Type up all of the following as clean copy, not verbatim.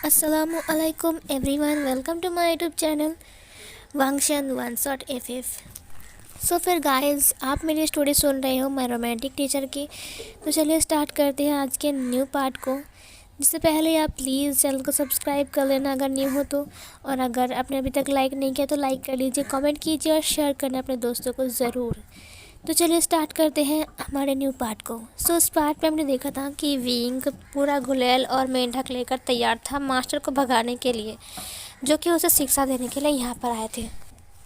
अस्सलामु अलैकुम everyone, welcome to my YouTube channel Wangshan one shot F. So फिर guys, आप मेरी स्टोरी सुन रहे हो माय रोमांटिक टीचर की। तो चलिए स्टार्ट करते हैं आज के न्यू पार्ट को। जिससे पहले आप प्लीज़ चैनल को सब्सक्राइब कर लेना अगर न्यू हो तो, और अगर आपने अभी तक लाइक नहीं किया तो लाइक कर लीजिए, कमेंट कीजिए और शेयर करना अपने दोस्तों को ज़रूर। तो चलिए स्टार्ट करते हैं हमारे न्यू पार्ट को। उस पार्ट में हमने देखा था कि विंग पूरा गुलेल और मेंढक लेकर तैयार था मास्टर को भगाने के लिए, जो कि उसे शिक्षा देने के लिए यहाँ पर आए थे।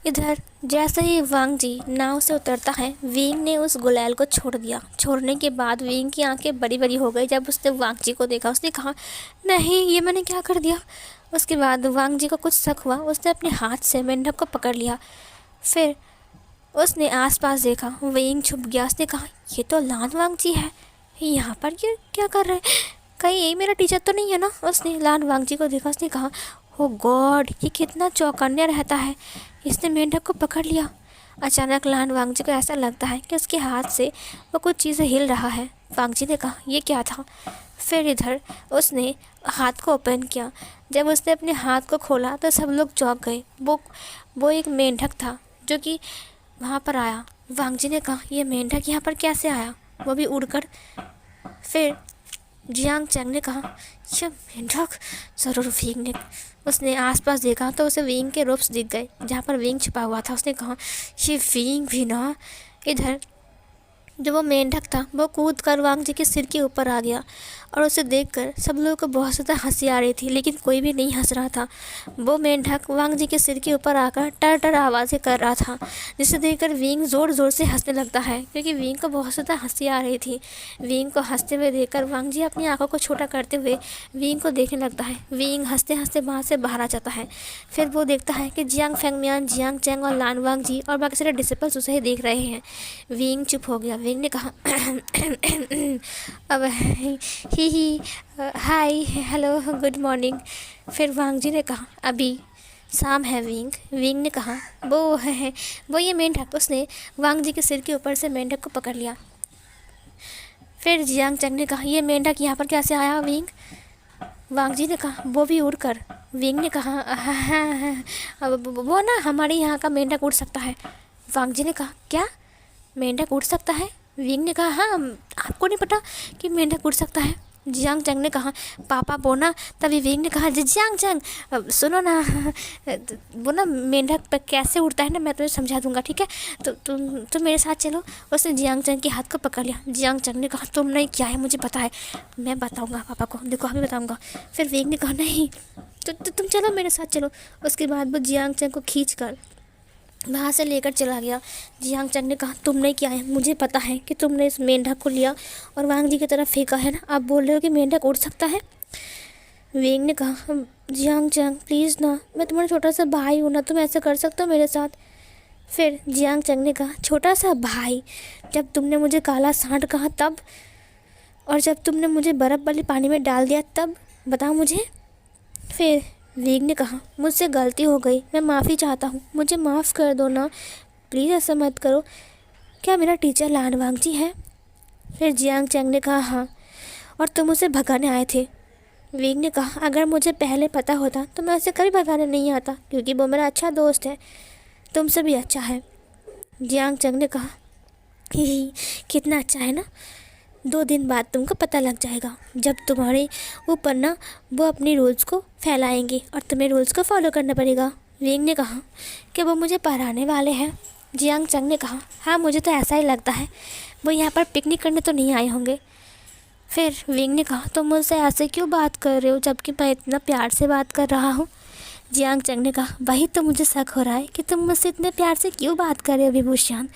इधर जैसे ही वांग जी नाव से उतरता है, विंग ने उस गुलेल को छोड़ दिया। छोड़ने के बाद विंग की आंखें बड़ी बड़ी हो गई। जब उसने वांग जी को देखा, उसने कहा, नहीं, ये मैंने क्या कर दिया। उसके बाद वांग जी को कुछ शक हुआ। उसने अपने हाथ से मेंढक को पकड़ लिया। फिर उसने आसपास देखा, विंग छुप गया। उसने कहा, ये तो लान वांग जी है, यहाँ पर ये क्या कर रहे हैं, कहीं ये मेरा टीचर तो नहीं है ना। उसने लान वांग जी को देखा। उसने कहा, ओ गॉड, ये कितना चौकन्ना रहता है, इसने मेंढक को पकड़ लिया। अचानक लान वांग जी को ऐसा लगता है कि उसके हाथ से वो कुछ चीज़ें हिल रहा है। वांग जी ने कहा, ये क्या था। फिर इधर उसने हाथ को ओपन किया। जब उसने अपने हाथ को खोला तो सब लोग चौंक गए। वो एक मेंढक था जो कि वहाँ पर आया। वांग जी ने कहा, ये मेंढक यहाँ पर कैसे आया, वो भी उड़कर। फिर जियांग चैंग ने कहा, ये मेंढक ज़रूर विंग ने। उसने आसपास देखा तो उसे विंग के रूप्स दिख गए जहाँ पर विंग छुपा हुआ था। उसने कहा, ये विंग भी ना। इधर जो वो मेंढक था वो कूद कर वांग जी के सिर के ऊपर आ गया, और उसे देखकर सब लोगों को बहुत ज़्यादा हंसी आ रही थी, लेकिन कोई भी नहीं हंस रहा था। वो मेंढक वांग जी के सिर के ऊपर आकर टर टर आवाज़ें कर रहा था, जिसे देखकर विंग ज़ोर ज़ोर से हंसने लगता है, क्योंकि विंग को बहुत ज़्यादा हंसी आ रही थी। विंग को हंसते हुए देखकर वांग जी अपनी आंखों को छोटा करते हुए विंग को देखने लगता है। विंग हंसते हंसते वहाँ से बाहर आ जाता है। फिर वो देखता है कि जियांग फेंगमियान, जियांग चैंग और लान वांग जी और बाकी सारे डिसिपल्स उसे ही देख रहे हैं। विंग चुप हो गया। विंग ने कहा, अब ही हाय हेलो गुड मॉर्निंग। फिर वांग जी ने कहा, अभी शाम है विंग। विंग ने कहा, वो ये मेंढक। उसने वांग जी के सिर के ऊपर से मेंढक को पकड़ लिया। फिर जियांग चंग ने कहा, ये मेंढक यहाँ पर कैसे आया विंग। वांग जी ने कहा, वो भी उड़कर। विंग ने कहा, वो ना हमारे यहाँ का मेंढक उड़ सकता है। वांग जी ने कहा, क्या मेंढक उड़ सकता है। विंग ने कहा, हाँ, आपको नहीं पता कि मेंढक उड़ सकता है। जियांग चंग ने कहा, पापा बोना। तभी विंग ने कहा, जियांग चंग सुनो ना, वो ना मेंढक पर कैसे उड़ता है ना, मैं तुम्हें समझा दूंगा, ठीक है। तो तुम मेरे साथ चलो। उसने जियांग चंग के हाथ को पकड़ लिया। जियांग चंग ने कहा, तुमने क्या है मुझे पता है, मैं बताऊंगा पापा को, देखो अभी बताऊंगा। फिर विंग ने कहा, नहीं, तो तुम चलो मेरे साथ चलो। उसके बाद वो जियांग चंग को खींच कर वहाँ से लेकर चला गया। जियांग चंग ने कहा, तुमने क्या है, मुझे पता है कि तुमने इस मेंढक को लिया और वांग जी की तरफ फेंका है ना, आप बोल रहे हो कि मेंढक उड़ सकता है। विंग ने कहा, जियांग चंग प्लीज़ ना, मैं तुम्हारा छोटा सा भाई हूँ ना, तुम ऐसा कर सकते हो मेरे साथ। फिर जियांग चंग ने कहा, छोटा सा भाई, जब तुमने मुझे काला सांड कहा तब, और जब तुमने मुझे बर्फ़ वाले पानी में डाल दिया तब, बताओ मुझे। फिर विंग ने कहा, मुझसे गलती हो गई, मैं माफ़ी चाहता हूँ, मुझे माफ़ कर दो ना, प्लीज़ ऐसा मत करो। क्या मेरा टीचर लान वांग जी है। फिर जियांग चैंग ने कहा, हाँ, और तुम उसे भगाने आए थे। विंग ने कहा, अगर मुझे पहले पता होता तो मैं उसे कभी भगाने नहीं आता, क्योंकि वो मेरा अच्छा दोस्त है, तुमसे भी अच्छा है। जियांग चैंग ने कहा, ही कितना अच्छा है ना, 2 दिन बाद तुमको पता लग जाएगा, जब तुम्हारे ऊपर ना वो अपनी रूल्स को फैलाएंगे और तुम्हें रूल्स को फॉलो करना पड़ेगा। विंग ने कहा, कि वो मुझे पढ़ाने वाले हैं। जियांग चंग ने कहा, हाँ, मुझे तो ऐसा ही लगता है, वो यहाँ पर पिकनिक करने तो नहीं आए होंगे। फिर विंग ने कहा, तुम मुझसे ऐसे क्यों बात कर रहे हो, जबकि मैं इतना प्यार से बात कर रहा हूँ। जियांग चंग ने कहा, वही तो मुझे शक हो रहा है कि तुम मुझसे इतने प्यार से क्यों बात कर रहे हो विभूषण,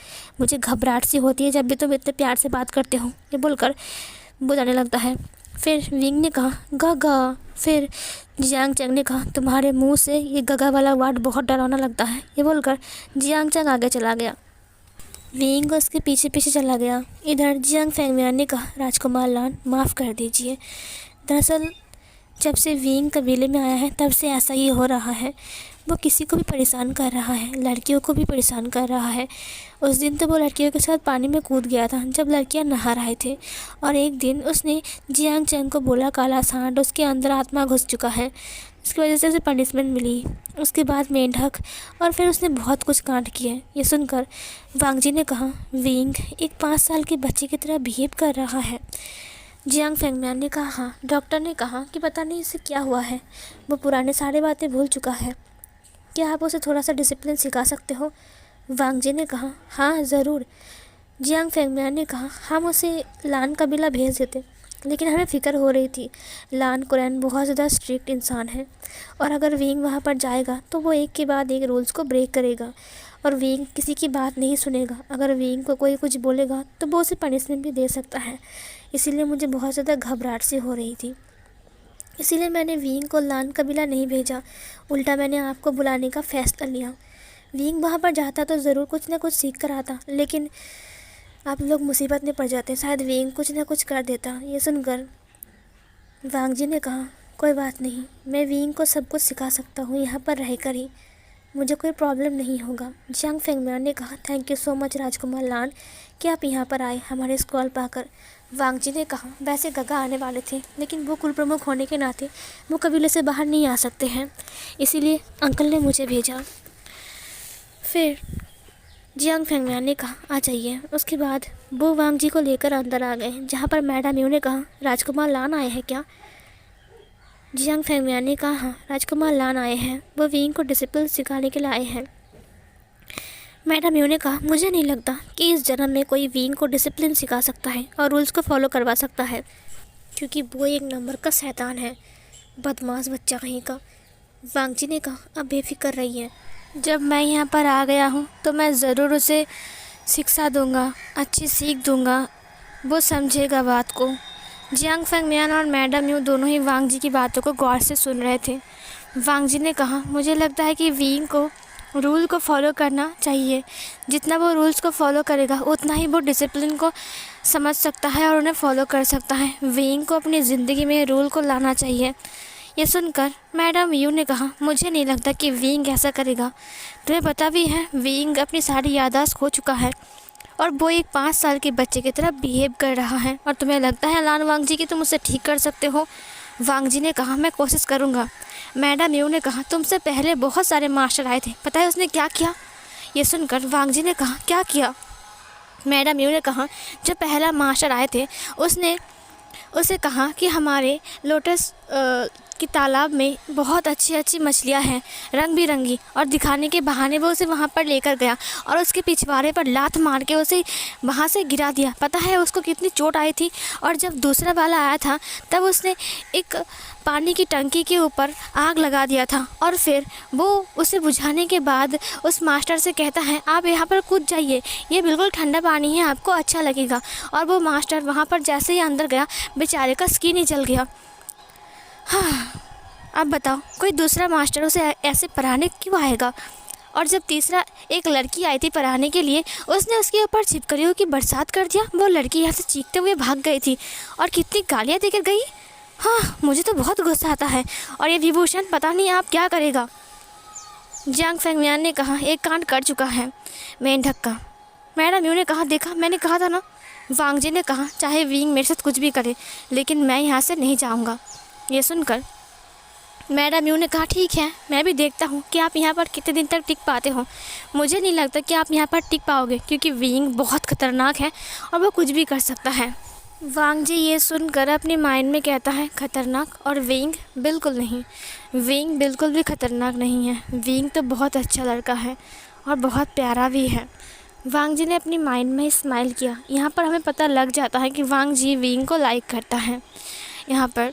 मुझे घबराहट सी होती है जब भी तुम इतने प्यार से बात करते हो, ये बोलकर वो जाने लगता है। फिर विंग ने कहा, गगा। फिर जियांग चंग ने कहा, तुम्हारे मुंह से ये गगा वाला वर्ड बहुत डरावना लगता है, ये बोलकर जियांग चंग आगे चला गया। विंग उसके पीछे पीछे चला गया। इधर जियांग फेंगमियान ने कहा, राजकुमार लान, माफ़ कर दीजिए, दरअसल जब से विंग कबीले में आया है तब से ऐसा ही हो रहा है। वो किसी को भी परेशान कर रहा है, लड़कियों को भी परेशान कर रहा है। उस दिन तो वो लड़कियों के साथ पानी में कूद गया था जब लड़कियां नहा रहे थे, और एक दिन उसने जियांग चैंग को बोला काला सांड, उसके अंदर आत्मा घुस चुका है, इसकी वजह से उसे पनिशमेंट मिली। उसके बाद मेंढक, और फिर उसने बहुत कुछ कांड किए। ये सुनकर वांग जी ने कहा, विंग एक 5 साल के बच्चे की तरह बिहेव कर रहा है। जियांग फेंगमियान ने कहा, हाँ। डॉक्टर ने कहा कि पता नहीं इसे क्या हुआ है, वो पुराने सारी बातें भूल चुका है, क्या आप उसे थोड़ा सा डिसिप्लिन सिखा सकते हो? वांग जी ने कहा, हाँ ज़रूर। जियांग फेंगमियान ने कहा, हम उसे लान कबीला भेज देते, लेकिन हमें फ़िक्र हो रही थी। लान कुरैन बहुत ज़्यादा स्ट्रिक्ट इंसान है, और अगर विंग वहाँ पर जाएगा तो वो एक के बाद एक रूल्स को ब्रेक करेगा, और विंग किसी की बात नहीं सुनेगा। अगर विंग को कोई कुछ बोलेगा तो वो उसे पनिशमेंट भी दे सकता है। इसीलिए मुझे बहुत ज़्यादा घबराहट सी हो रही थी, इसीलिए मैंने विंग को लान कबीला नहीं भेजा, उल्टा मैंने आपको बुलाने का फ़ैसला लिया। विंग वहाँ पर जाता तो ज़रूर कुछ ना कुछ सीख कर आता, लेकिन आप लोग मुसीबत में पड़ जाते, शायद विंग कुछ ना कुछ कर देता। ये सुनकर वांग जी ने कहा, कोई बात नहीं, मैं विंग को सब कुछ सिखा सकता हूँ, यहाँ पर रहकर ही मुझे कोई प्रॉब्लम नहीं होगा। जियांग फेंगमियान ने कहा, थैंक यू सो मच राजकुमार लान कि आप यहाँ पर आए हमारे स्कॉल पाकर। वांग जी ने कहा, वैसे गगा आने वाले थे, लेकिन वो कुल प्रमुख होने के नाते वो कबीले से बाहर नहीं आ सकते हैं, इसीलिए अंकल ने मुझे भेजा। फिर जियांग फेंगमियान ने कहा, आ जाइए। उसके बाद वो वांग जी को लेकर अंदर आ गए, जहाँ पर मैडम यू ने कहा, राजकुमार लान आए हैं क्या? जियांग फेंगमियान ने कहा, हाँ राजकुमार लान आए हैं, वो विंग को डिसिप्लिन सिखाने के लिए आए हैं। मैडम यू ने कहा, मुझे नहीं लगता कि इस जन्म में कोई विंग को डिसिप्लिन सिखा सकता है और रूल्स को फॉलो करवा सकता है, क्योंकि वो एक नंबर का शैतान है, बदमाश बच्चा कहीं का। वांग जी ने कहा, अब बेफिक्र रहिए, जब मैं यहाँ पर आ गया हूँ तो मैं ज़रूर उसे शिक्षा दूँगा, अच्छी सीख दूँगा, वो समझेगा बात को। जियांग फेंगमियान और मैडम यू दोनों ही वांग जी की बातों को गौर से सुन रहे थे। वांग जी ने कहा, मुझे लगता है कि विंग को रूल को फॉलो करना चाहिए, जितना वो रूल्स को फॉलो करेगा उतना ही वो डिसिप्लिन को समझ सकता है और उन्हें फॉलो कर सकता है। विंग को अपनी ज़िंदगी में रूल को लाना चाहिए। ये सुनकर मैडम यू ने कहा, मुझे नहीं लगता कि विंग ऐसा करेगा, तुम्हें पता भी है विंग अपनी सारी याददाश्त खो चुका है और वो एक 5 साल के बच्चे की तरह बिहेव कर रहा है, और तुम्हें लगता है लान वांग जी कि तुम उसे ठीक कर सकते हो? वांग जी ने कहा, मैं कोशिश करूँगा। मैडम यू ने कहा, तुमसे पहले बहुत सारे मास्टर आए थे, पता है उसने क्या किया? ये सुनकर वांग जी ने कहा, क्या किया? मैडम यू ने कहा, जो पहला मास्टर आए थे उसने उसे कहा कि हमारे लोटस कि तालाब में बहुत अच्छी अच्छी मछलियाँ हैं रंग बिरंगी, और दिखाने के बहाने वो उसे वहाँ पर लेकर गया और उसके पिछवाड़े पर लात मार के उसे वहाँ से गिरा दिया। पता है उसको कितनी चोट आई थी? और जब दूसरा वाला आया था तब उसने एक पानी की टंकी के ऊपर आग लगा दिया था, और फिर वो उसे बुझाने के बाद उस मास्टर से कहता है, आप यहाँ पर कूद जाइए, ये बिल्कुल ठंडा पानी है, आपको अच्छा लगेगा। और वो मास्टर वहाँ पर जैसे ही अंदर गया, बेचारे का स्किन ही जल गया। हाँ, अब बताओ कोई दूसरा मास्टर उसे ऐसे पढ़ाने क्यों आएगा? और जब तीसरा एक लड़की आई थी पढ़ाने के लिए, उसने उसके ऊपर छिपकलियों की बरसात कर दिया। वो लड़की यहाँ से चीखते हुए भाग गई थी और कितनी गालियाँ देकर गई। हाँ, मुझे तो बहुत गुस्सा आता है, और ये विभूषण पता नहीं आप क्या करेगा। जियांग फेंगमियान ने कहा, एक कांड कर चुका है मेंढक का। मैडम यू ने कहा, देखा मैंने कहा था ना। वांग जी ने कहा, चाहे विंग मेरे साथ कुछ भी करे, लेकिन मैं यहाँ से नहीं जाऊँगा। ये सुनकर मैडम यू ने कहा, ठीक है, मैं भी देखता हूँ कि आप यहाँ पर कितने दिन तक टिक पाते हो। मुझे नहीं लगता कि आप यहाँ पर टिक पाओगे, क्योंकि विंग बहुत ख़तरनाक है और वो कुछ भी कर सकता है। वांग जी ये सुनकर अपने माइंड में कहता है, खतरनाक? और विंग बिल्कुल नहीं, विंग बिल्कुल भी खतरनाक नहीं है। विंग तो बहुत अच्छा लड़का है और बहुत प्यारा भी है। वांग जी ने अपनी माइंड में स्माइल किया। यहाँ पर हमें पता लग जाता है कि वांग जी विंग को लाइक करता है। यहाँ पर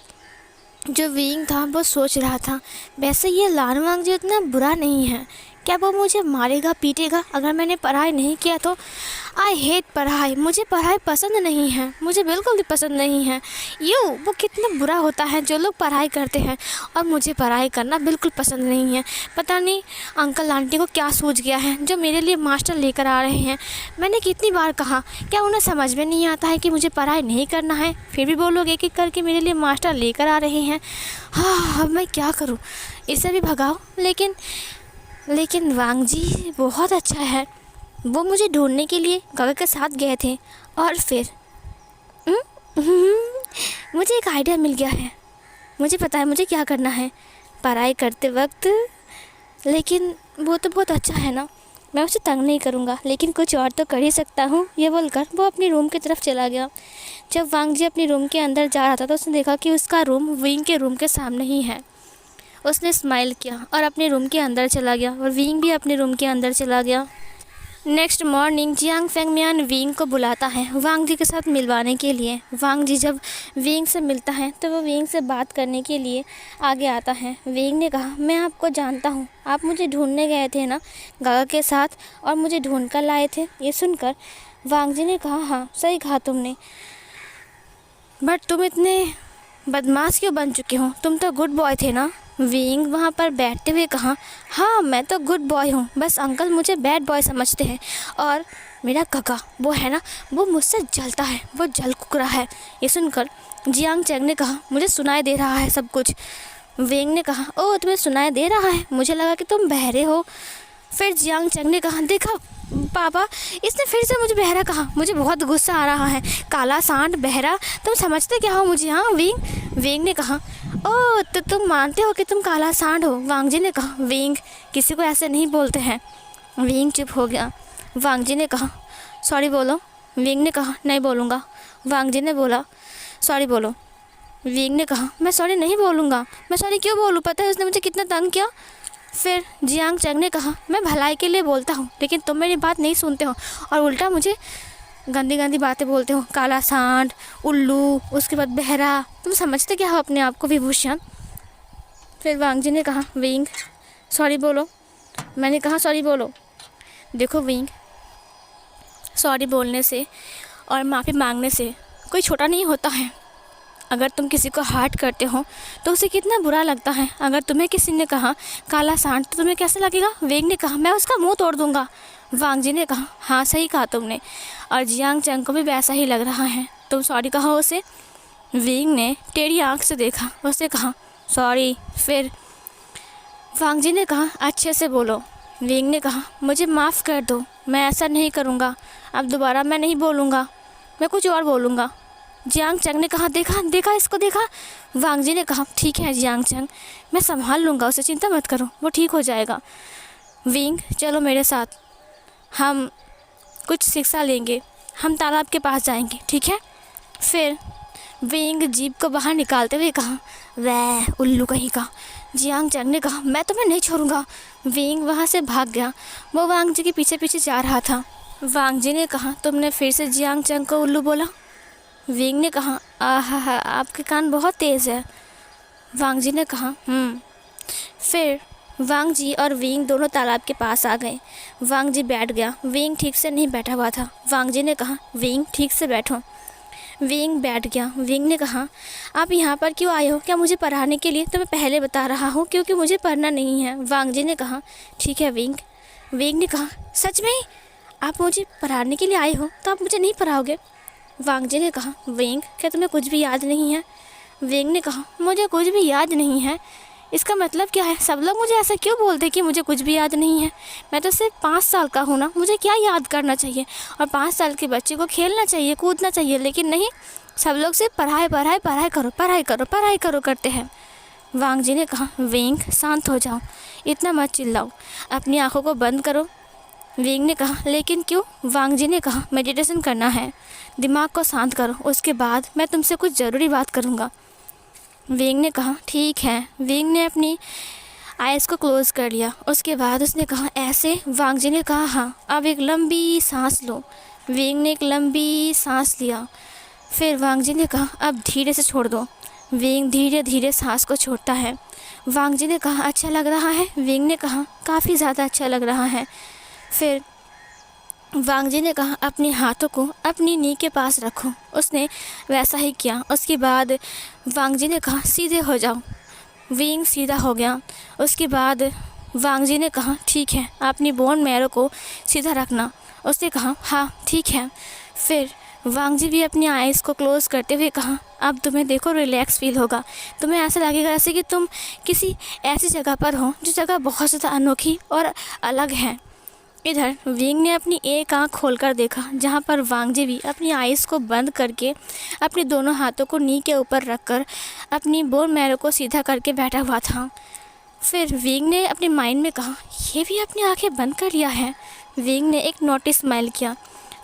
जो विंग था वो सोच रहा था, वैसे ये लान वांग जी उतना बुरा नहीं है, क्या वो मुझे मारेगा पीटेगा अगर मैंने पढ़ाई नहीं किया तो? आई हेट पढ़ाई, मुझे पढ़ाई पसंद नहीं है, मुझे बिल्कुल भी पसंद नहीं है। वो कितना बुरा होता है जो लोग पढ़ाई करते हैं, और मुझे पढ़ाई करना बिल्कुल पसंद नहीं है। पता नहीं अंकल आंटी को क्या सूझ गया है जो मेरे लिए मास्टर लेकर आ रहे हैं। मैंने कितनी बार कहा, क्या उन्हें समझ में नहीं आता है कि मुझे पढ़ाई नहीं करना है? फिर भी वो लोग एक एक करके मेरे लिए मास्टर लेकर आ रहे हैं। हाँ, अब मैं क्या करूँ? इसे भी भगाओ। लेकिन वांग जी बहुत अच्छा है, वो मुझे ढूंढने के लिए गगा के साथ गए थे, और फिर मुझे एक आइडिया मिल गया है। मुझे पता है मुझे क्या करना है पढ़ाई करते वक्त। लेकिन वो तो बहुत अच्छा है ना, मैं उसे तंग नहीं करूँगा, लेकिन कुछ और तो कर ही सकता हूँ। ये बोलकर वो अपनी रूम की तरफ चला गया। जब वांग जी अपनी रूम के अंदर जा रहा था तो उसने देखा कि उसका रूम विंग के रूम के सामने ही है। उसने स्माइल किया और अपने रूम के अंदर चला गया, और विंग भी अपने रूम के अंदर चला गया। Next morning Jiang Fengmian wing को बुलाता है वांग जी के साथ मिलवाने के लिए। वांग जी जब विंग से मिलता है तो वो विंग से बात करने के लिए आगे आता है। विंग ने कहा, मैं आपको जानता हूँ, आप मुझे ढूंढने गए थे ना गागा के साथ, और मुझे ढूंढ कर लाए थे। ये सुनकर वांग जी ने कहा, हाँ सही कहा तुमने, बट तुम इतने बदमाश क्यों बन चुके हो? तुम तो गुड बॉय थे ना? विंग वहाँ पर बैठते हुए कहा, हाँ मैं तो गुड बॉय हूँ, बस अंकल मुझे बैड बॉय समझते हैं, और मेरा काका वो है ना, वो मुझसे जलता है, वो जल कुकरा है। ये सुनकर जियांग चैंग ने कहा, मुझे सुनाई दे रहा है सब कुछ। विंग ने कहा, ओह तुम्हें सुनाई दे रहा है, मुझे लगा कि तुम बहरे हो। फिर जियांग चैंग ने कहा, देखा पापा, इसने फिर से मुझे बहरा कहा, मुझे बहुत गुस्सा आ रहा है। काला सांड बहरा, तुम समझते क्या हो मुझे? हाँ विंग ने कहा, ओह तो तुम मानते हो कि तुम काला सांड हो? वांग जी ने कहा, विंग किसी को ऐसे नहीं बोलते हैं। विंग चुप हो गया। वांग जी ने कहा, सॉरी बोलो। विंग ने कहा, नहीं बोलूँगा। वांग जी ने बोला, सॉरी बोलो। विंग ने कहा, मैं सॉरी नहीं बोलूँगा। मैं सॉरी क्यों बोलूँ? पता है उसने मुझे कितना तंग किया। फिर जियांग चैंग ने कहा, मैं भलाई के लिए बोलता हूँ, लेकिन तुम मेरी बात नहीं सुनते हो और उल्टा मुझे गंदी गंदी बातें बोलते हो, काला सांड, उल्लू, उसके बाद बहरा। तुम समझते क्या हो अपने आप को विभूषण? फिर वांग जी ने कहा, विंग सॉरी बोलो। मैंने कहा सॉरी बोलो। देखो विंग, सॉरी बोलने से और माफ़ी मांगने से कोई छोटा नहीं होता है। अगर तुम किसी को हर्ट करते हो तो उसे कितना बुरा लगता है। अगर तुम्हें किसी ने कहा काला सांड तो तुम्हें कैसा लगेगा? विंग ने कहा, मैं उसका मुंह तोड़ दूंगा। वांग जी ने कहा, हाँ सही कहा तुमने, और जियांग चैंग को भी वैसा ही लग रहा है। तुम सॉरी कहो उसे। विंग ने टेढ़ी आंख से देखा, उसने कहा, सॉरी। फिर वांग जी ने कहा, अच्छे से बोलो। विंग ने कहा, मुझे माफ़ कर दो, मैं ऐसा नहीं करूँगा, अब दोबारा मैं नहीं बोलूँगा, मैं कुछ और बोलूँगा। जियांग चैंग ने कहा, देखा इसको देखा। वांग जी ने कहा, ठीक है जियांग चैंग, मैं संभाल लूँगा उसे, चिंता मत करो, वो ठीक हो जाएगा। विंग चलो मेरे साथ, हम कुछ शिक्षा लेंगे, हम तालाब के पास जाएंगे, ठीक है? फिर विंग जीप को बाहर निकालते हुए कहा, वह उल्लू कहीं का। जियांग चैंग ने कहा, मैं तुम्हें नहीं छोड़ूंगा। विंग वहाँ से भाग गया। वो वांग जी के पीछे पीछे जा रहा था। वांग जी ने कहा, तुमने फिर से जियांग चैंग को उल्लू बोला? विंग ने कहा, आहा आपके कान बहुत तेज़ है। वांग जी ने कहा, फिर वांग जी और विंग दोनों तालाब के पास आ गए। वांग जी बैठ गया, विंग ठीक से नहीं बैठा हुआ था। वांग जी ने कहा, विंग ठीक से बैठो। विंग बैठ गया। विंग ने कहा, आप यहाँ पर क्यों आए हो? क्या मुझे पढ़ाने के लिए? तो मैं पहले बता रहा हूँ क्योंकि मुझे पढ़ना नहीं है। वांग जी ने कहा, ठीक है विंग। विंग ने कहा, सच में आप मुझे पढ़ाने के लिए आए हो तो आप मुझे नहीं पढ़ाओगे? वांग जी ने कहा, विंग क्या तुम्हें कुछ भी याद नहीं है? विंग ने कहा, मुझे कुछ भी याद नहीं है। इसका मतलब क्या है? सब लोग मुझे ऐसा क्यों बोलते कि मुझे कुछ भी याद नहीं है? मैं तो सिर्फ 5 साल का हूँ ना, मुझे क्या याद करना चाहिए? और 5 साल के बच्चे को खेलना चाहिए, कूदना चाहिए, लेकिन नहीं, सब लोग सिर्फ पढ़ाई करो करते हैं। वांग जी ने कहा, विंग शांत हो जाओ, इतना मत चिल्लाओ, अपनी आँखों को बंद करो। विंग ने कहा, लेकिन क्यों? वांग जी ने कहा, मेडिटेशन करना है, दिमाग को शांत करो, उसके बाद मैं तुमसे कुछ ज़रूरी बात करूँगा। विंग ने कहा, ठीक है। विंग ने अपनी आइज़ को क्लोज़ कर लिया। उसके बाद उसने कहा, ऐसे? वांग जी ने कहा, हाँ, अब एक लंबी सांस लो। विंग ने एक लंबी सांस लिया। फिर वांग जी ने कहा, अब धीरे से छोड़ दो। विंग धीरे धीरे सांस को छोड़ता है। वांग जी ने कहा अच्छा लग रहा है? विंग ने कहा काफ़ी ज़्यादा अच्छा लग रहा है। फिर वांग जी ने कहा अपने हाथों को अपनी नी के पास रखो। उसने वैसा ही किया। उसके बाद वांग जी ने कहा सीधे हो जाओ। विंग सीधा हो गया। उसके बाद वांग जी ने कहा ठीक है, अपनी बोन मैरो को सीधा रखना। उसने कहा हाँ ठीक है। फिर वांग जी भी अपनी आइज़ को क्लोज़ करते हुए कहा अब तुम्हें देखो रिलैक्स फील होगा। तुम्हें ऐसा लगेगा जैसे कि तुम किसी ऐसी जगह पर हो जो जगह बहुत ज़्यादा अनोखी और अलग है। इधर विंग ने अपनी एक आंख खोलकर देखा जहाँ पर वांग जी भी अपनी आइज़ को बंद करके अपने दोनों हाथों को नी के ऊपर रखकर अपनी बोन मैरो को सीधा करके बैठा हुआ था। फिर विंग ने अपने माइंड में कहा ये भी अपनी आंखें बंद कर लिया है। विंग ने एक नोटिस स्माइल किया।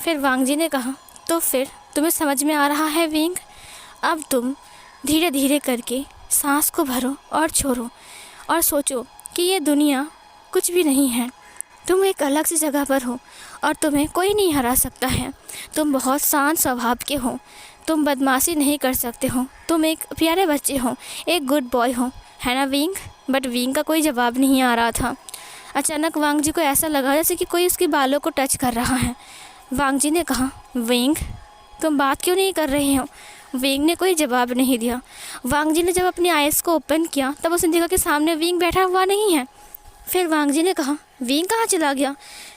फिर वांग जी ने कहा तो फिर तुम्हें समझ में आ रहा है विंग? अब तुम धीरे धीरे करके सांस को भरो और छोड़ो और सोचो कि ये दुनिया कुछ भी नहीं है। तुम एक अलग सी जगह पर हो और तुम्हें कोई नहीं हरा सकता है। तुम बहुत शांत स्वभाव के हो। तुम बदमाशी नहीं कर सकते हो। तुम एक प्यारे बच्चे हो, एक गुड बॉय हो, है ना विंग? बट विंग का कोई जवाब नहीं आ रहा था। अचानक वांग जी को ऐसा लगा जैसे कि कोई उसके बालों को टच कर रहा है। वांग जी ने कहा विंग तुम बात क्यों नहीं कर रहे हो? विंग ने कोई जवाब नहीं दिया। वांग जी ने जब अपनी आइज़ को ओपन किया तब उसने देखा कि सामने विंग बैठा हुआ नहीं है। फिर वांग जी ने कहा विंग कहाँ चला गया?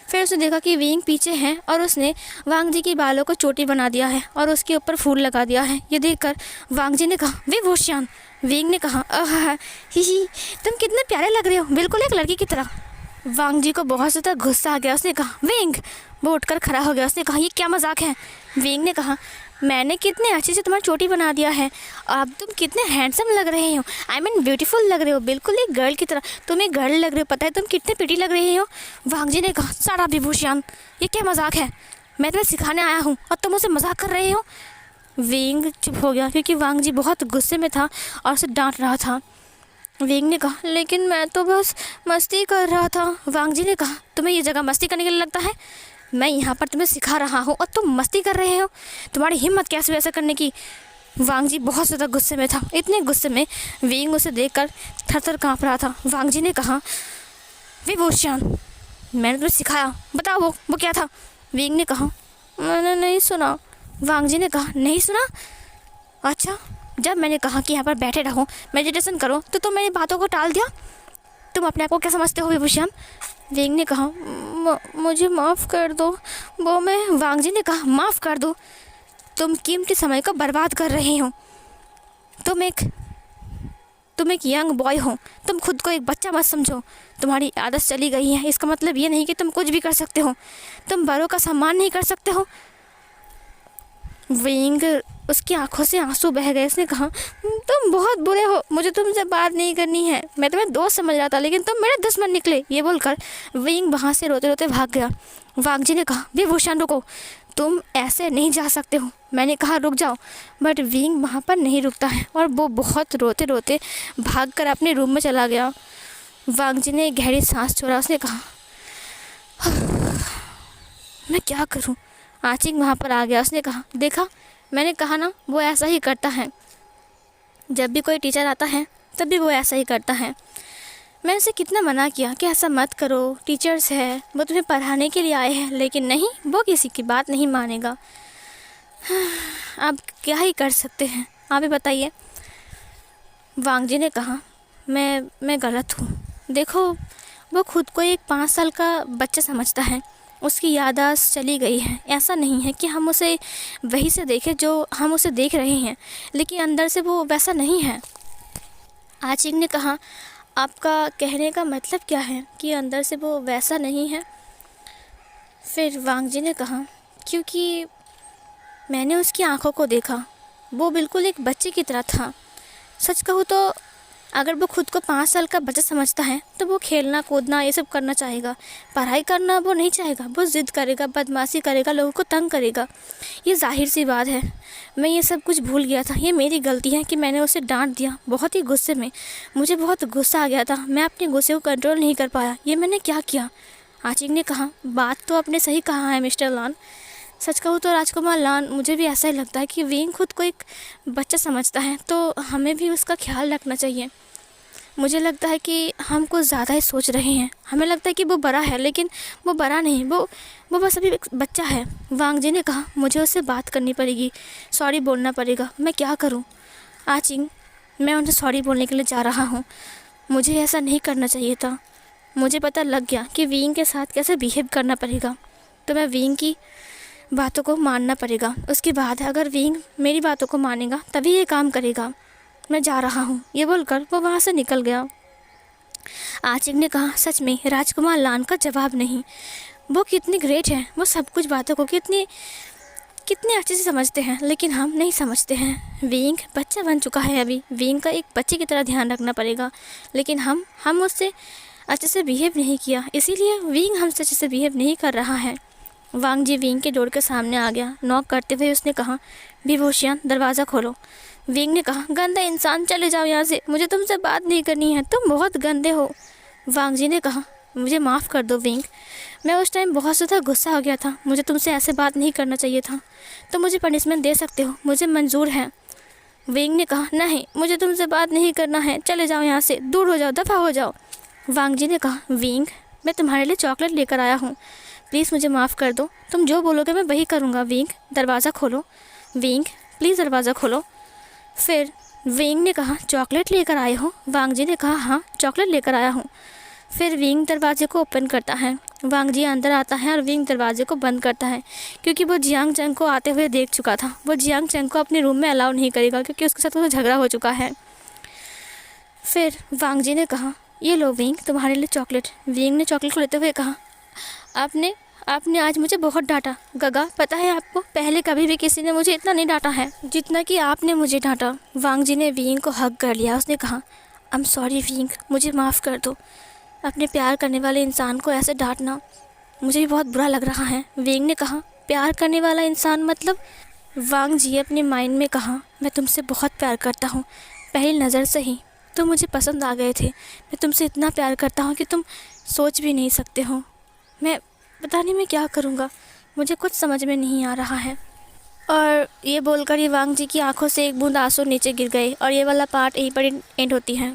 फिर उसने देखा कि विंग पीछे है और उसने वांग जी के बालों को चोटी बना दिया है और उसके ऊपर फूल लगा दिया है। ये देखकर वांग जी ने कहा विभूषण। विंग ने कहा ही तुम कितने प्यारे लग रहे हो, बिल्कुल एक लड़की की तरह। वांग जी को बहुत ज़्यादा गुस्सा आ गया। उसने कहा विंग। वो उठकर खड़ा हो गया। उसने कहा ये क्या मजाक है? विंग ने कहा मैंने कितने अच्छे से तुम्हारी चोटी बना दिया है। अब तुम कितने हैंडसम लग रहे हो, आई मीन ब्यूटीफुल लग रहे हो, बिल्कुल एक गर्ल की तरह। तुम एक गर्ल लग रहे हो, पता है तुम कितने प्रिटी लग रहे हो। वांग जी ने कहा सारा विभूषण ये क्या मजाक है? मैं तुम्हें सिखाने आया हूँ और तुम मुझसे मजाक कर रहे हो। विंग चुप हो गया क्योंकि वांग जी बहुत गुस्से में था और उसे डांट रहा था। विंग ने कहा लेकिन मैं तो बस मस्ती कर रहा था। वांग जी ने कहा तुम्हें ये जगह मस्ती करने के लिए लगता है? मैं यहाँ पर तुम्हें सिखा रहा हूँ और तुम मस्ती कर रहे हो। तुम्हारी हिम्मत कैसे ऐसा करने की? वांग जी बहुत ज़्यादा गुस्से में था। इतने गुस्से में विंग उसे देखकर थर-थर काँप रहा था। वांग जी ने कहा विभूषण मैंने तुम्हें सिखाया, बताओ वो क्या था? विंग ने कहा मैंने नहीं सुना। वांग जी ने कहा नहीं सुना? अच्छा, जब मैंने कहा कि यहाँ पर बैठे रहो, मेडिटेशन करो, तो तुम मेरी बातों को टाल दिया। तुम अपने आप को क्या समझते हो विभूषण? विंग ने कहा मुझे माफ़ कर दो वो मैं। वांग जी ने कहा माफ़ कर दो? तुम कीमती समय को बर्बाद कर रहे हो। तुम एक यंग बॉय हो। तुम खुद को एक बच्चा मत समझो। तुम्हारी आदत चली गई है, इसका मतलब ये नहीं कि तुम कुछ भी कर सकते हो। तुम बड़ों का सम्मान नहीं कर सकते हो। विंग उसकी आंखों से आंसू बह गए। उसने कहा तुम बहुत बुरे हो, मुझे तुमसे बात नहीं करनी है। मैं तुम्हें दोस्त समझ रहा था लेकिन तुम मेरे दुश्मन निकले। ये बोलकर विंग वहाँ से रोते रोते भाग गया। वांग जी ने कहा विभूषण रुको, तुम ऐसे नहीं जा सकते हो। मैंने कहा रुक जाओ, बट विंग वहाँ पर नहीं रुकता है और वो बहुत रोते रोते भाग कर अपने रूम में चला गया। वांग जी ने गहरी सांस छोड़ा। उसने कहा मैं क्या करूँ? आचिंग वहाँ पर आ गया। उसने कहा देखा, मैंने कहा ना वो ऐसा ही करता है। जब भी कोई टीचर आता है तब भी वो ऐसा ही करता है। मैं उसे कितना मना किया कि ऐसा मत करो, टीचर्स है, वो तुम्हें पढ़ाने के लिए आए हैं, लेकिन नहीं, वो किसी की बात नहीं मानेगा। अब क्या ही कर सकते हैं, आप ही बताइए। वांग जी ने कहा मैं गलत हूँ। देखो वो खुद को एक 5 साल का बच्चा समझता है। उसकी याददाश्त चली गई है। ऐसा नहीं है कि हम उसे वही से देखें जो हम उसे देख रहे हैं, लेकिन अंदर से वो वैसा नहीं है। आचिंग ने कहा आपका कहने का मतलब क्या है कि अंदर से वो वैसा नहीं है? फिर वांग जी ने कहा क्योंकि मैंने उसकी आंखों को देखा, वो बिल्कुल एक बच्चे की तरह था। सच कहूँ तो अगर वो खुद को 5 साल का बच्चा समझता है तो वो खेलना कूदना ये सब करना चाहेगा, पढ़ाई करना वो नहीं चाहेगा। वो ज़िद करेगा, बदमाशी करेगा, लोगों को तंग करेगा। ये जाहिर सी बात है। मैं ये सब कुछ भूल गया था। ये मेरी गलती है कि मैंने उसे डांट दिया बहुत ही गुस्से में। मुझे बहुत गुस्सा आ गया था। मैं अपने गुस्से को कंट्रोल नहीं कर पाया। ये मैंने क्या किया? आचिंग ने कहा बात तो आपने सही कहा है मिस्टर लॉन। सच कहूँ तो राजकुमार लान, मुझे भी ऐसा ही लगता है कि विंग खुद को एक बच्चा समझता है, तो हमें भी उसका ख्याल रखना चाहिए। मुझे लगता है कि हम कुछ ज़्यादा ही सोच रहे हैं। हमें लगता है कि वो बड़ा है, लेकिन वो बड़ा नहीं, वो बस अभी एक बच्चा है। वांग जी ने कहा, मुझे उससे बात करनी पड़ेगी, सॉरी बोलना पड़ेगा। मैं क्या करूं? आचिंग, मैं उन्हें सॉरी बोलने के लिए जा रहा हूं। मुझे ऐसा नहीं करना चाहिए था। मुझे पता लग गया कि विंग के साथ कैसे बिहेव करना पड़ेगा, तो मैं विंग की बातों को मानना पड़ेगा। उसके बाद अगर विंग मेरी बातों को मानेगा तभी ये काम करेगा। मैं जा रहा हूँ। ये बोलकर वो वहाँ से निकल गया। आचिक ने कहा, सच में राजकुमार लान का जवाब नहीं। वो कितनी ग्रेट है, वो सब कुछ बातों को कितनी कितने अच्छे से समझते हैं, लेकिन हम नहीं समझते हैं। विंग बच्चा बन चुका है, अभी विंग का एक बच्चे की तरह ध्यान रखना पड़ेगा, लेकिन हम उससे अच्छे से बिहेव नहीं किया, इसीलिए विंग हमसे अच्छे से बिहेव नहीं कर रहा है। वांग जी विंग के डोर के सामने आ गया। नॉक करते हुए उसने कहा, विभूषण दरवाज़ा खोलो। विंग ने कहा, गंदा इंसान, चले जाओ यहाँ से, मुझे तुमसे बात नहीं करनी है, तुम बहुत गंदे हो। वांग जी ने कहा, मुझे माफ़ कर दो विंग, मैं उस टाइम बहुत ज़्यादा गुस्सा हो गया था, मुझे तुमसे ऐसे बात नहीं करना चाहिए था। तो मुझे पनिशमेंट दे सकते हो, मुझे मंजूर है। विंग ने कहा, नहीं, मुझे तुमसे बात नहीं करना है, चले जाओ यहाँ से, दूर हो जाओ, दफ़ा हो जाओ। वांग जी ने कहा, विंग, मैं तुम्हारे लिए चॉकलेट लेकर आया हूँ, प्लीज़ मुझे माफ़ कर दो, तुम जो बोलोगे मैं वही करूँगा। विंग दरवाज़ा खोलो, विंग प्लीज़ दरवाज़ा खोलो। फिर विंग ने कहा, चॉकलेट लेकर आए हो? वांग जी ने कहा, हाँ, चॉकलेट लेकर आया हूँ। फिर विंग दरवाजे को ओपन करता है। वांग जी अंदर आता है और विंग दरवाजे को बंद करता है, क्योंकि वो जियांग चंग को आते हुए देख चुका था। वो जियांग चंग को अपने रूम में अलाउ नहीं करेगा, क्योंकि उसके साथ उसका झगड़ा हो चुका है। फिर वांग जी ने कहा, ये लो विंग, तुम्हारे लिए चॉकलेट। विंग ने चॉकलेट को लेते हुए कहा, आपने आज मुझे बहुत डांटा गगा, पता है आपको, पहले कभी भी किसी ने मुझे इतना नहीं डांटा है जितना कि आपने मुझे डांटा। वांग जी ने विंग को हग कर लिया। उसने कहा, आई एम सॉरी विंग, मुझे माफ़ कर दो, अपने प्यार करने वाले इंसान को ऐसे डांटना मुझे भी बहुत बुरा लग रहा है। विंग ने कहा, प्यार करने वाला इंसान मतलब? वांग जी अपने माइंड में कहा, मैं तुमसे बहुत प्यार करता हूँ, पहली नज़र से ही तुम मुझे पसंद आ गए थे। मैं तुमसे इतना प्यार करता हूँ कि तुम सोच भी नहीं सकते हो। मैं पता नहीं मैं क्या करूँगा, मुझे कुछ समझ में नहीं आ रहा है। और ये बोलकर ये वांग जी की आंखों से एक बूंद आंसू नीचे गिर गए। और ये वाला पार्ट यहीं पर एंड होती है।